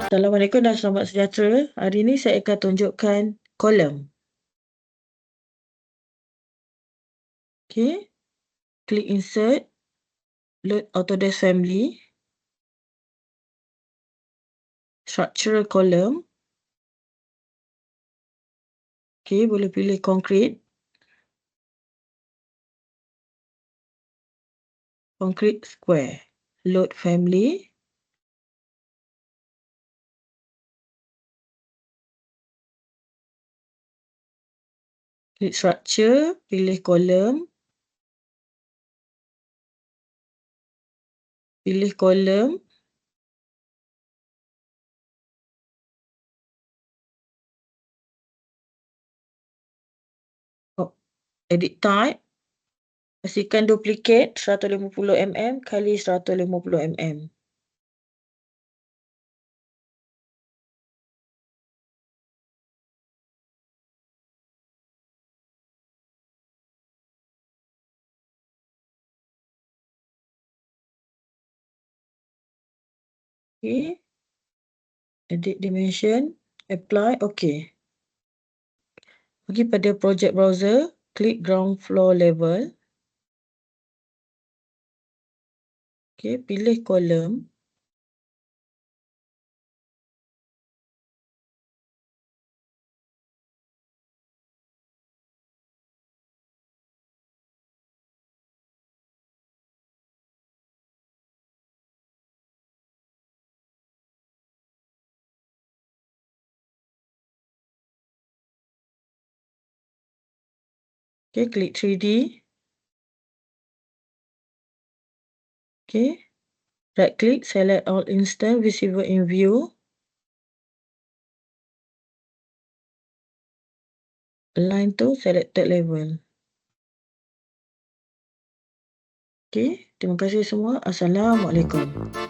Assalamualaikum dan selamat sejahtera. Hari ini saya akan tunjukkan kolom. Okey. Klik insert, load Autodesk family, structural column. Okey, boleh pilih concrete. Concrete square. Load family. Klik structure, pilih kolom. Pilih kolom. Edit type. Pastikan duplicate 150mm kali 150mm. Okey. Edit dimension, apply, okey. Pergi pada project browser, klik ground floor level. Okey, pilih kolom. Okey, klik 3D. Okey. Right click, select all instance visible in view. Align to selected level. Okey, terima kasih semua. Assalamualaikum.